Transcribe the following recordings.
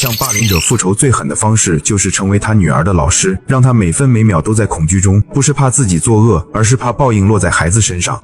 向霸凌者复仇最狠的方式就是成为他女儿的老师，让他每分每秒都在恐惧中，不是怕自己作恶，而是怕报应落在孩子身上。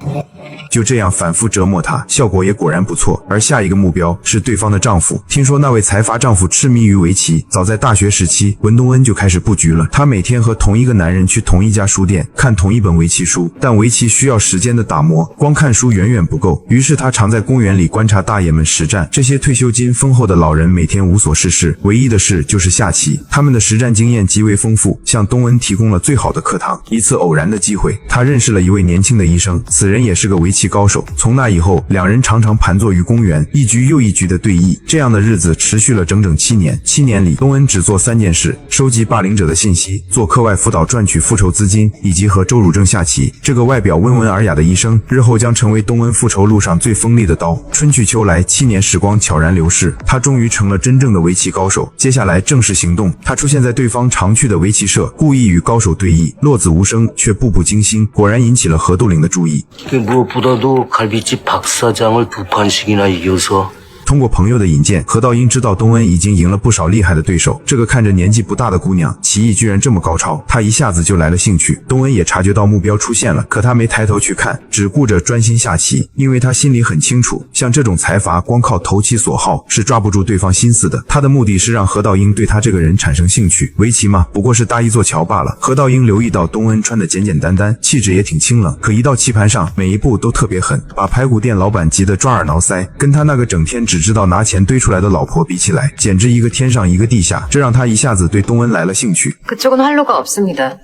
就这样反复折磨她，效果也果然不错。而下一个目标是对方的丈夫。听说那位财阀丈夫痴迷于围棋，早在大学时期，文东恩就开始布局了。他每天和同一个男人去同一家书店看同一本围棋书，但围棋需要时间的打磨，光看书远远不够。于是他常在公园里观察大爷们实战。这些退休金丰厚的老人每天无所事事，唯一的事就是下棋。他们的实战经验极为丰富，向东恩提供了最好的课堂。一次偶然的机会，他认识了一位年轻的医生，此人也是个围棋高手。从那以后，两人常常盘坐于公园，一局又一局的对弈。这样的日子持续了整整7年。7年里，东恩只做3件事：收集霸凌者的信息，做课外辅导赚取复仇资金，以及和周汝正下棋。这个外表温文尔雅的医生，日后将成为东恩复仇路上最锋利的刀。春去秋来，7年时光悄然流逝，他终于成了真正的围棋高手。接下来正式行动，他出现在对方常去的围棋社，故意与高手对弈，落子无声，却步步惊心，果然引起了何杜岭的注意。 무엇보다도 갈비집 박 사장을 2판씩이나 이겨서通过朋友的引荐，何道英知道东恩已经赢了不少厉害的对手。这个看着年纪不大的姑娘，棋艺居然这么高超，她一下子就来了兴趣。东恩也察觉到目标出现了，可他没抬头去看，只顾着专心下棋，因为他心里很清楚，像这种财阀光靠投其所好是抓不住对方心思的。他的目的是让何道英对他这个人产生兴趣。围棋嘛，不过是搭一座桥罢了。何道英留意到东恩穿得简简单单，气质也挺清冷，可一到棋盘上，每一步都特别狠，把排骨店老板急得抓耳挠腮，跟他那个整天只知道拿钱堆出来的老婆比起来，简直一个天上一个地下，这让他一下子对东恩来了兴趣。 그쪽은 활로가 없습니다.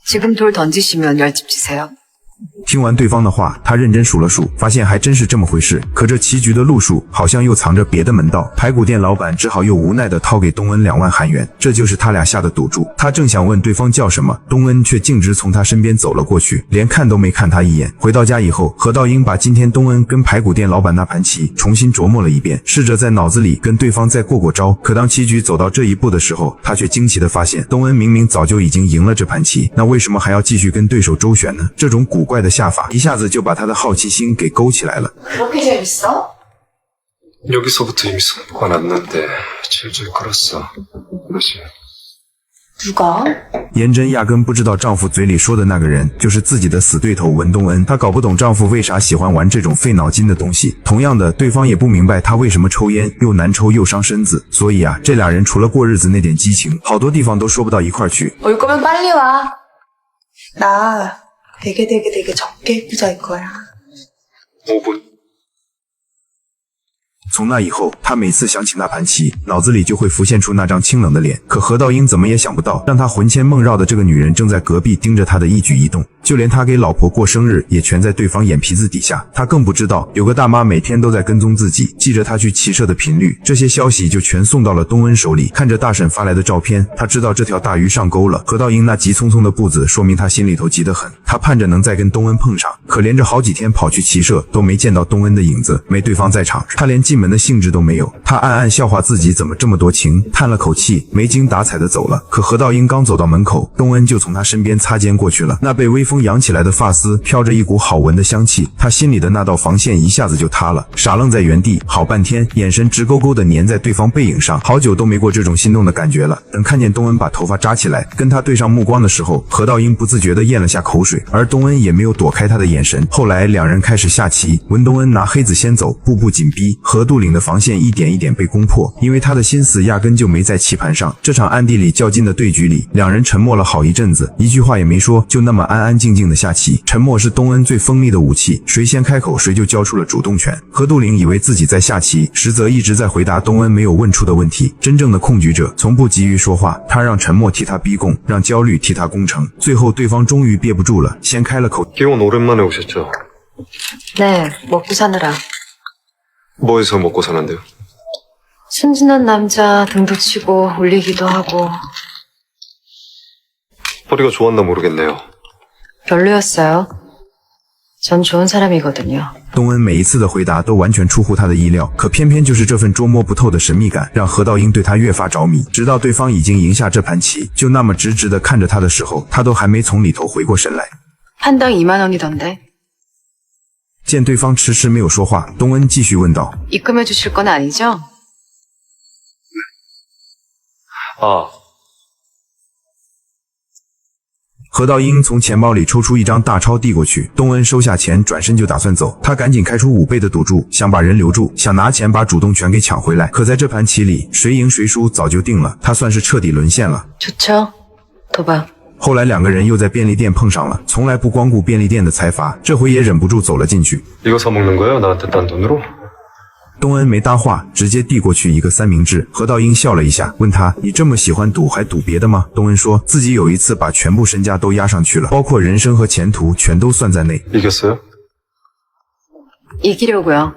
지금 돌 던지시면 10집 치세요. 听完对方的话，他认真数了数，发现还真是这么回事。可这棋局的路数好像又藏着别的门道，排骨店老板只好又无奈地掏给东恩2万韩元，这就是他俩下的赌注。他正想问对方叫什么，东恩却径直从他身边走了过去，连看都没看他一眼。回到家以后，何道英把今天东恩跟排骨店老板那盘棋重新琢磨了一遍，试着在脑子里跟对方再过招。可当棋局走到这一步的时候，他却惊奇地发现，东恩明明早就已经赢了这盘棋，那为什么还要继续跟对手周旋呢？这种古怪的下法一下子就把他的好奇心给勾起来了。 그렇게 재밌어? 여기서부터 이미 승부가 났는데 질질 끌었어. 그렇지. 누가? 颜真压根不知道丈夫嘴里说的那个人就是自己的死对头文东恩，她搞不懂丈夫为啥喜欢玩这种费脑筋的东西。同样的，对方也不明白他为什么抽烟，又难抽又伤身子。所以啊，这俩人除了过日子那点激情，好多地方都说不到一块去。 올 거면 빨리 와. 나 되게 적게 부자일 거야. 5분. 从那以后，他每次想起那盘棋，脑子里就会浮现出那张清冷的脸。可何道英怎么也想不到，让他魂牵梦绕的这个女人正在隔壁盯着他的一举一动，就连他给老婆过生日也全在对方眼皮子底下。他更不知道，有个大妈每天都在跟踪自己，记着他去骑射的频率。这些消息就全送到了东恩手里。看着大婶发来的照片，他知道这条大鱼上钩了。何道英那急匆匆的步子，说明他心里头急得很。他盼着能再跟东恩碰上，可连着好几天跑去骑射，都没见到东恩的影子，没对方在场，他连进门的兴致都没有。他暗暗笑话自己怎么这么多情，叹了口气，没精打采的走了。可何道英刚走到门口，东恩就从他身边擦肩过去了。那被微风扬起来的发丝飘着一股好闻的香气，他心里的那道防线一下子就塌了，傻愣在原地好半天，眼神直勾勾的粘在对方背影上，好久都没过这种心动的感觉了。等看见东恩把头发扎起来，跟他对上目光的时候，何道英不自觉地咽了下口水，而东恩也没有躲开他的眼神。后来两人开始下棋，文东恩拿黑子先走，步步紧逼，何杜岭的防线一点一点被攻破，因为他的心思压根就没在棋盘上。这场暗地里较劲的对局里，两人沉默了好一阵子，一句话也没说，就那么安安静静的下棋。沉默是东恩最锋利的武器，谁先开口谁就交出了主动权。何杜岭以为自己在下棋，实则一直在回答东恩没有问出的问题。真正的控局者从不急于说话，他让沉默替他逼供，让焦虑替他攻城。最后对方终于憋不住了，先开了口。 기온 오랜만에 오셨죠? 네, 먹고 사느라. 뭐해서 먹고 사는데요? 순진한 남자 등도 치고 울리기도 하고. 허리가 좋았나 모르겠네요. 별로였어요. 전 좋은 사람이거든요. 东恩每一次的回答都完全出乎他的意料，可偏偏就是这份捉摸不透的神秘感，让何道英对他越发着迷。直到对方已经赢下这盘棋，就那么直直的看着他的时候，他都还没从里头回过神来。 한당 2만 원이던데. 见对方迟迟没有说话，东恩继续问道： 입금해 주실 건 아니죠? 아, 何道英从钱包里抽出一张大钞递过去，东恩收下钱，转身就打算走。他赶紧开出5倍的赌注，想把人留住，想拿钱把主动权给抢回来。可在这盘棋里，谁赢谁输早就定了，他算是彻底沦陷了。 좋죠. 더 봐. 后来2个人又在便利店碰上了，从来不光顾便利店的财阀，这回也忍不住走了进去。 이거 사 먹는 거예요? 나한테 딴 돈으로? 东恩没搭话，直接递过去一个三明治。何道英笑了一下，问他：“你这么喜欢赌，还赌别的吗？”东恩说自己有一次把全部身家都押上去了，包括人生和前途全都算在内。 이겼어요? 이기려고요.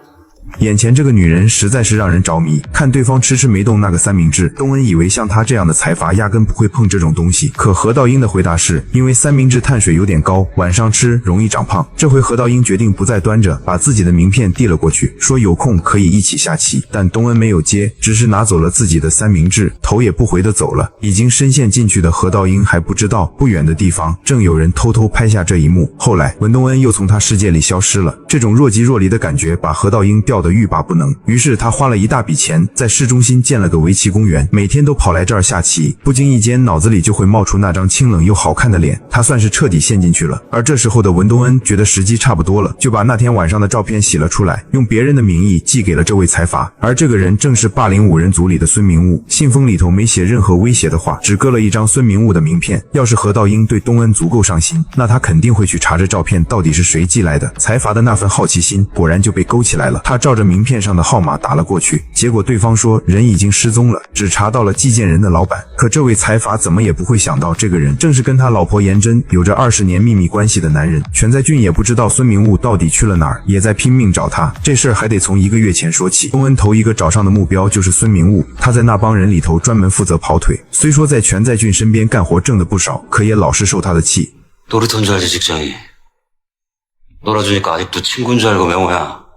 眼前这个女人实在是让人着迷，看对方迟迟没动那个三明治，东恩以为像他这样的财阀压根不会碰这种东西。可何道英的回答是，因为三明治碳水有点高，晚上吃容易长胖。这回何道英决定不再端着，把自己的名片递了过去，说有空可以一起下棋。但东恩没有接，只是拿走了自己的三明治，头也不回的走了。已经深陷进去的何道英还不知道，不远的地方正有人偷偷拍下这一幕。后来文东恩又从他世界里消失了，这种若即若离的感觉把何道英吊得欲罢不能。于是他花了一大笔钱，在市中心建了个围棋公园，每天都跑来这儿下棋。不经意间，脑子里就会冒出那张清冷又好看的脸，他算是彻底陷进去了。而这时候的文东恩觉得时机差不多了，就把那天晚上的照片洗了出来，用别人的名义寄给了这位财阀。而这个人正是霸凌5人组里的孙明悟。信封里头没写任何威胁的话，只搁了一张孙明悟的名片。要是何道英对东恩足够上心，那他肯定会去查这照片到底是谁寄来的。财阀的那份好奇心果然就被勾起来了，他照着名片上的号码打了过去，结果对方说人已经失踪了，只查到了寄件人的老板。可这位财阀怎么也不会想到，这个人正是跟他老婆颜真有着20年秘密关系的男人。全在俊也不知道孙明悟到底去了哪儿，也在拼命找他。这事儿还得从1个月前说起。东恩头一个找上的目标就是孙明悟，他在那帮人里头专门负责跑腿，虽说在全在俊身边干活挣的不少，可也老是受他的气。 놀이터인 줄 알지 직장이. 놀아주니까 아직도 친구인 줄 알고 명호야.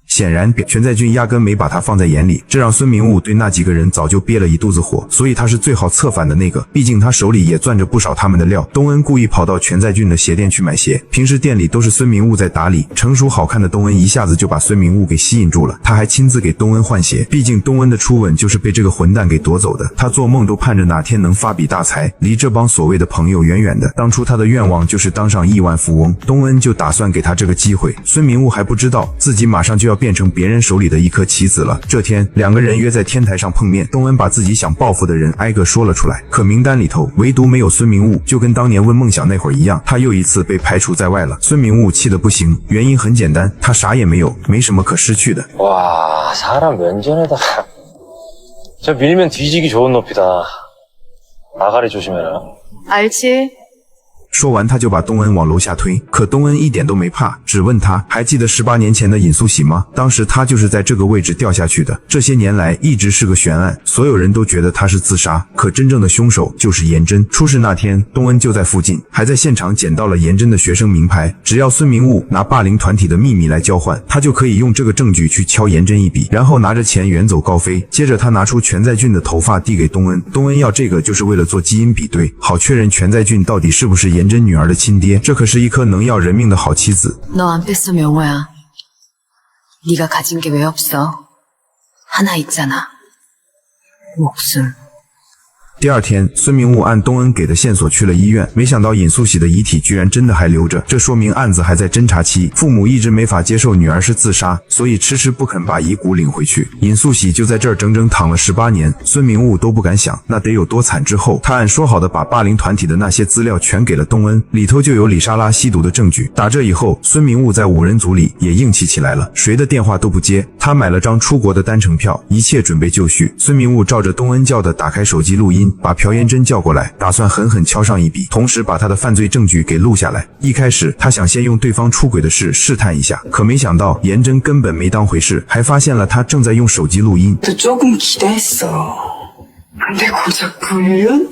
显然全在俊压根没把他放在眼里，这让孙明悟对那几个人早就憋了一肚子火，所以他是最好策反的那个，毕竟他手里也攥着不少他们的料。东恩故意跑到全在俊的鞋店去买鞋，平时店里都是孙明悟在打理，成熟好看的东恩一下子就把孙明悟给吸引住了，他还亲自给东恩换鞋，毕竟东恩的初吻就是被这个混蛋给夺走的，他做梦都盼着哪天能发笔大财，离这帮所谓的朋友远远的。当初他的愿望就是当上亿万富翁，东恩就打算给他这个机会。孙明悟还不知道自己马上就要变成别人手里的一颗棋子了。这天2个人约在天台上碰面，东恩把自己想报复的人挨个说了出来，可名单里头唯独没有孙明悟，就跟当年问梦想那会儿一样，他又一次被排除在外了。孙明悟气得不行，原因很简单，他啥也没有，没什么可失去的。 와, 사람 면전에다가 저 밀면 뒤지기 좋은 높이다. 나가리 조심해라. 알지? 说完他就把东恩往楼下推，可东恩一点都没怕，只问他还记得18年前的尹素喜吗？当时他就是在这个位置掉下去的，这些年来一直是个悬案，所有人都觉得他是自杀，可真正的凶手就是颜真。出事那天东恩就在附近，还在现场捡到了颜真的学生名牌，只要孙明悟拿霸凌团体的秘密来交换，他就可以用这个证据去敲颜真一笔，然后拿着钱远走高飞。接着他拿出全在俊的头发递给东恩，东恩要这个就是为了做基因比对，好确认全在俊到底是不是颜真女儿的亲爹，这可是一颗能要人命的好妻子。 너 안 뺐어 명호야. 네가 가진 게 왜 없어? 하나 있잖아. 목숨. 第二天，孙明悟按东恩给的线索去了医院，没想到尹素喜的遗体居然真的还留着，这说明案子还在侦查期。父母一直没法接受女儿是自杀，所以迟迟不肯把遗骨领回去。尹素喜就在这儿整整躺了18年，孙明悟都不敢想那得有多惨。之后，他按说好的把霸凌团体的那些资料全给了东恩，里头就有李莎拉吸毒的证据。打这以后，孙明悟在5人组里也硬气起来了，谁的电话都不接。他买了张出国的单程票，一切准备就绪。孙明悟照着东恩叫的打开手机录音，把朴妍真叫过来，打算狠狠敲上一笔，同时把他的犯罪证据给录下来。一开始他想先用对方出轨的事试探一下，可没想到妍真根本没当回事，还发现了他正在用手机录音。 조금 기대했어. 근데 고작 불륜?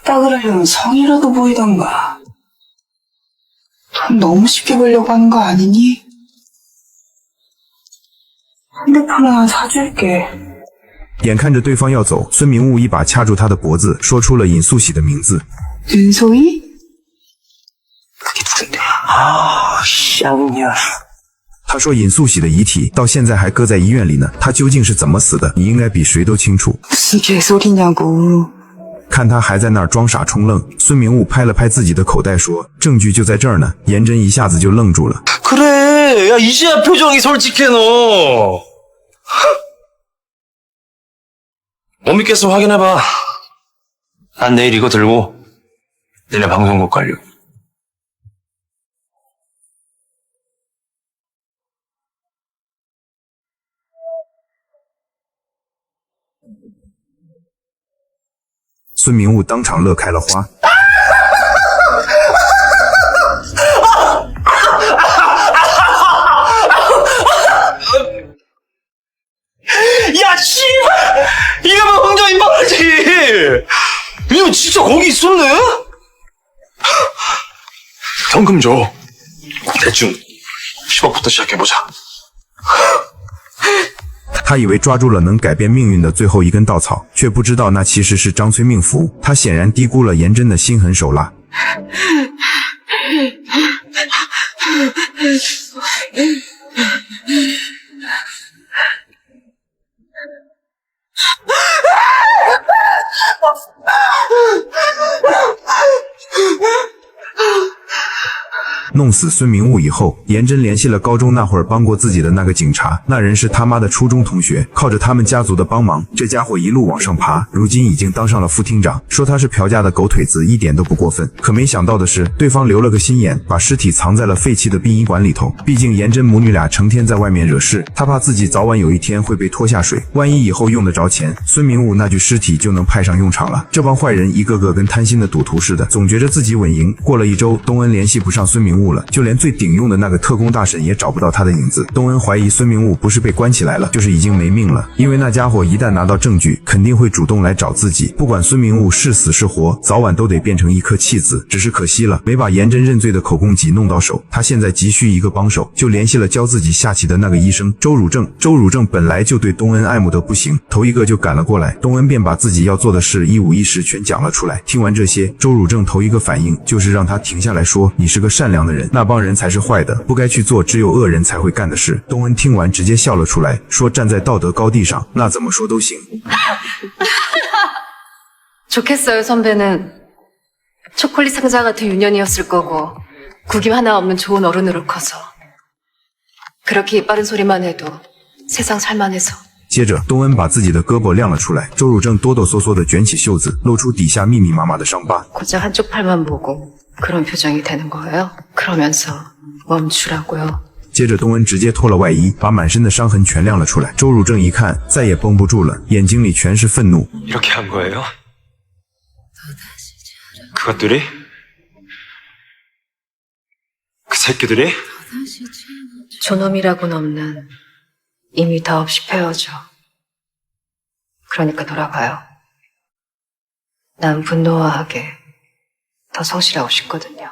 협박을 하려면 성이라도 보이던가. 돈 너무 쉽게 벌려고 하는 거 아니니? 핸드폰 하나 사줄게. 眼看着对方要走，孙明悟一把掐住他的脖子，说出了尹素喜的名字。 윤소희? 그게 누군데? 아, 쌍년. 他说尹素喜的遗体到现在还搁在医院里呢，他究竟是怎么死的？你应该比谁都清楚。 무슨 개소리냐고. 看他还在那儿装傻充愣，孙明悟拍了拍自己的口袋说：“证据就在这儿呢。”颜真一下子就愣住了。 그래, 야, 이제야 표정이 솔직해, 너. 못 믿겠어, 확인해봐. 난 내일 이거 들고 니네 방송국 가려고.孙明悟当场乐开了花。 야, 씨발! 이게 뭐 흥정인 바가지! 이거 진짜 거기 있었네? 현금 줘. 대충 10억부터 시작해보자. 他以为抓住了能改变命运的最后一根稻草，却不知道那其实是张崔命符。他显然低估了颜真的心狠手辣。 弄死孙明悟以后，颜真联系了高中那会儿帮过自己的那个警察，那人是他妈的初中同学，靠着他们家族的帮忙，这家伙一路往上爬，如今已经当上了副厅长。说他是朴家的狗腿子，一点都不过分。可没想到的是，对方留了个心眼，把尸体藏在了废弃的殡仪馆里头。毕竟颜真母女俩成天在外面惹事，他怕自己早晚有一天会被拖下水，万一以后用得着钱，孙明悟那具尸体就能派上用场了。这帮坏人一个个跟贪心的赌徒似的，总觉着自己稳赢。过了一周，东恩联系不上孙明悟了，就连最顶用的那个特工大婶也找不到他的影子。东恩怀疑孙明悟不是被关起来了，就是已经没命了，因为那家伙一旦拿到证据，肯定会主动来找自己。不管孙明悟是死是活，早晚都得变成一颗弃子。只是可惜了，没把颜真认罪的口供给弄到手。他现在急需一个帮手，就联系了教自己下棋的那个医生周汝正。周汝正本来就对东恩爱慕得不行，头一个就赶了过来。东恩便把自己要做的事一五一十全讲了出来。听完这些，周汝正头一个反应就是让他停下来说：“你是个善良的人，那帮人才是坏的，不该去做只有恶人才会干的事。”东恩听完直接笑了出来，说：“站在道德高地上，那怎么说都行。” 좋겠어요, 선배는. 초콜릿 상자 같은 유년이었을 거고 구김 하나 없는 좋은 어른으로 커서 그렇게 입 바른 소리만 해도 세상 살만해서. 接着，东恩把自己的胳膊亮了出来，周汝正哆哆嗦嗦地卷起袖子，露出底下密密麻麻的伤疤。 고작 한쪽 팔만 보고 그런 표정이 되는 거예요? 그러면서 멈추라고요. 接着，东恩直接脱了外衣，把满身的伤痕全亮了出来。周汝正一看，再也绷不住了，眼睛里全是愤怒。 이렇게 한 거예요? 그것들이? 그 새끼들이? 존엄이라고는 없는 이미 다 없이 헤어져. 그러니까 돌아가요. 난 분노화하게 더 성실하고 싶거든요.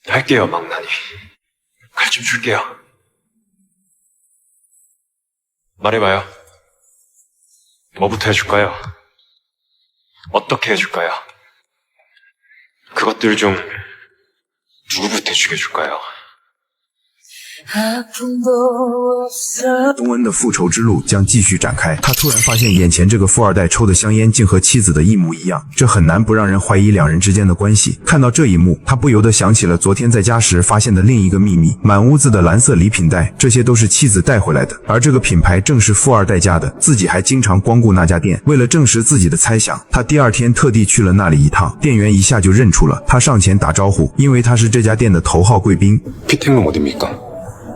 할게요, 망나니. 칼 좀 줄게요. 말해봐요. 뭐부터 해줄까요? 어떻게 해줄까요? 그것들 중 누구부터 죽여줄까요? 东恩的复仇之路将继续展开。他突然发现眼前这个富二代抽的香烟竟和妻子的一模一样，这很难不让人怀疑两人之间的关系。看到这一幕，他不由得想起了昨天在家时发现的另一个秘密：满屋子的蓝色礼品袋，这些都是妻子带回来的，而这个品牌正是富二代家的，自己还经常光顾那家店。为了证实自己的猜想，他第二天特地去了那里一趟。店员一下就认出了他，上前打招呼，因为他是这家店的头号贵宾。 피팅은 어딥니까?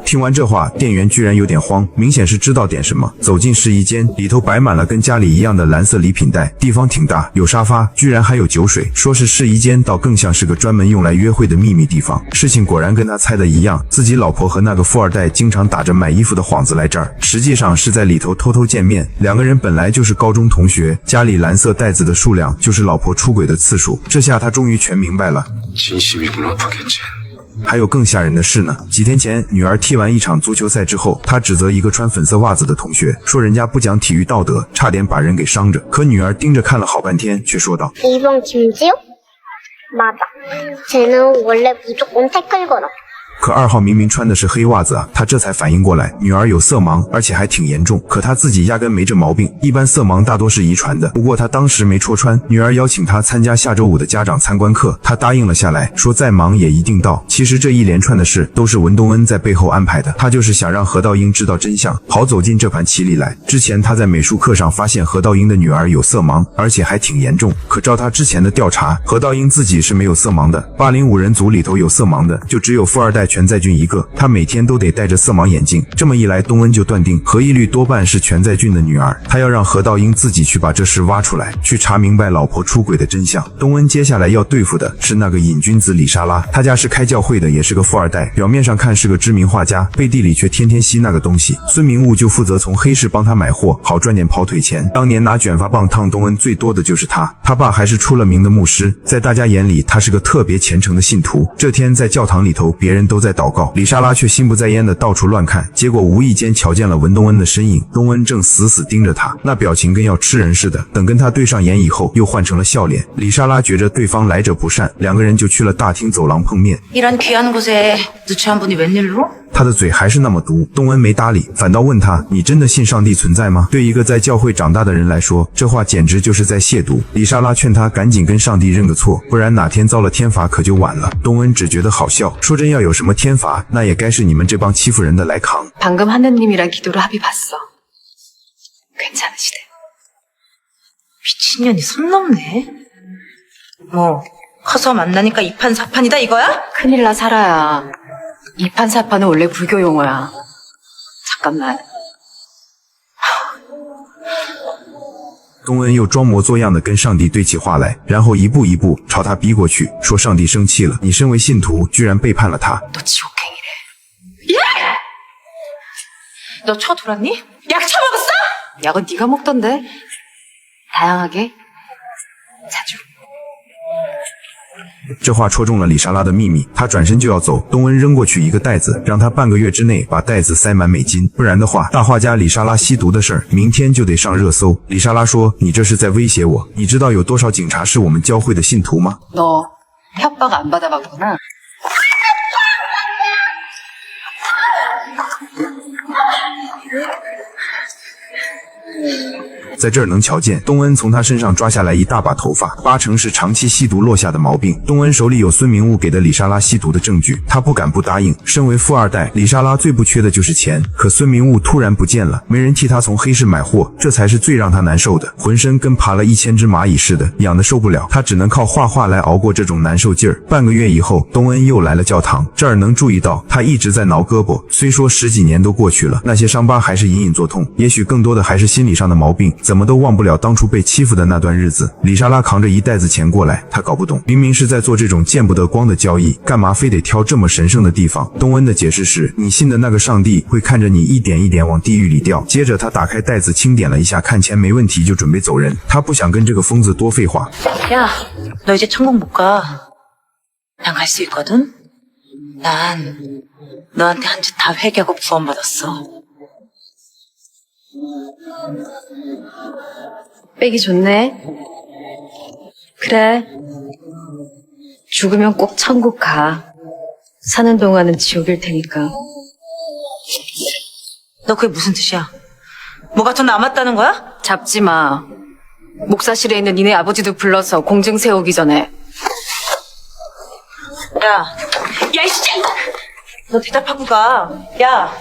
听完这话，店员居然有点慌，明显是知道点什么。走进试衣间，里头摆满了跟家里一样的蓝色礼品袋，地方挺大，有沙发，居然还有酒水。说是试衣间，倒更像是个专门用来约会的秘密地方。事情果然跟他猜的一样，自己老婆和那个富二代经常打着买衣服的幌子来这儿，实际上是在里头偷偷见面。两个人本来就是高中同学，家里蓝色袋子的数量就是老婆出轨的次数。这下他终于全明白了。 진심이구나, 박혜진. 还有更吓人的事呢！几天前，女儿踢完一场足球赛之后，她指责一个穿粉色袜子的同学，说人家不讲体育道德，差点把人给伤着。可女儿盯着看了好半天，却说道：“ 이번 김지호? 맞아. 쟤는 원래 무조건 태클 걸어.可2号明明穿的是黑袜子啊，他这才反应过来，女儿有色盲，而且还挺严重。可他自己压根没这毛病，一般色盲大多是遗传的。不过他当时没戳穿。女儿邀请他参加下周5的家长参观课，他答应了下来，说再忙也一定到。其实这一连串的事都是文东恩在背后安排的，他就是想让何道英知道真相，好走进这盘棋里来。之前他在美术课上发现何道英的女儿有色盲，而且还挺严重。可照他之前的调查，何道英自己是没有色盲的。805人组里头有色盲的，就只有富二代全在俊一个，他每天都得戴着色盲眼镜。这么一来，东恩就断定何一律多半是全在俊的女儿，他要让何道英自己去把这事挖出来，去查明白老婆出轨的真相。东恩接下来要对付的是那个瘾君子李莎拉，他家是开教会的，也是个富二代，表面上看是个知名画家，背地里却天天吸那个东西。孙明悟就负责从黑市帮他买货，好赚点跑腿钱。当年拿卷发棒烫东恩最多的就是他，他爸还是出了名的牧师，在大家眼里他是个特别虔诚的信徒。这天在教堂里头，别人都在祷告，李莎拉却心不在焉的到处乱看，结果无意间瞧见了文东恩的身影，东恩正死死盯着他，那表情跟要吃人似的。等跟他对上眼以后，又换成了笑脸。李莎拉觉着对方来者不善，两个人就去了大厅走廊碰面。 이런 귀한 곳에 누추한 분이 웬일로? 他的嘴还是那么毒，东恩没搭理，反倒问他：“你真的信上帝存在吗？”对一个在教会长大的人来说，这话简直就是在亵渎。李莎拉劝他赶紧跟上帝认个错，不然哪天遭了天罚可就晚了。东恩只觉得好笑，说真要有什么天罚，那也该是你们这帮欺负人的来扛。 방금 하느님이랑 기도를 합의 봤어. 괜찮으시대. 미친년이 손 넘네. 뭐 커서 만나니까 이판사판이다 이거야? 큰일 나 살아야. 이판사판은 원래 불교 용어야. 잠깐만. 东恩又装模作样的跟上帝对起话来，然后一步一步朝他逼过去，说上帝生气了，你身为信徒居然背叛了他。 너 지옥행이래. 너 초 돌았니? 약 처먹었어? 약은 네가 먹던데. 다양하게. 자주. 这话戳中了李莎拉的秘密，她转身就要走，东恩扔过去一个袋子，让她半个月之内把袋子塞满美金，不然的话，大画家李莎拉吸毒的事儿明天就得上热搜。李莎拉说：“你这是在威胁我，你知道有多少警察是我们教会的信徒吗？” 너 협박 안 받아봤구나. 在这儿能瞧见，东恩从他身上抓下来一大把头发，8成是长期吸毒落下的毛病。东恩手里有孙明悟给的李莎拉吸毒的证据，他不敢不答应。身为富二代，李莎拉最不缺的就是钱，可孙明悟突然不见了，没人替他从黑市买货，这才是最让他难受的，浑身跟爬了1000只蚂蚁似的，痒得受不了。他只能靠画画来熬过这种难受劲儿。半个月以后，东恩又来了教堂，这儿能注意到他一直在挠胳膊，虽说10几年都过去了，那些伤疤还是隐隐作痛，也许更多的还是心理上的毛病。怎么都忘不了当初被欺负的那段日子。李莎拉扛着一袋子钱过来，她搞不懂，明明是在做这种见不得光的交易，干嘛非得挑这么神圣的地方？东恩的解释是：你信的那个上帝会看着你一点一点往地狱里掉。接着他打开袋子清点了一下，看钱没问题就准备走人。他不想跟这个疯子多废话。 야, 너 이제 천국 못 가. 난 갈 수 있거든. 난 너한테 한 짓 다 회개하고 구원받았어. 빼기 좋네. 그래. 죽으면 꼭 천국 가. 사는 동안은 지옥일 테니까. 너 그게 무슨 뜻이야? 뭐가 더 남았다는 거야? 잡지 마. 목사실에 있는 니네 아버지도 불러서 공증 세우기 전에. 야, 이씨! 너 대답하고 가. 야.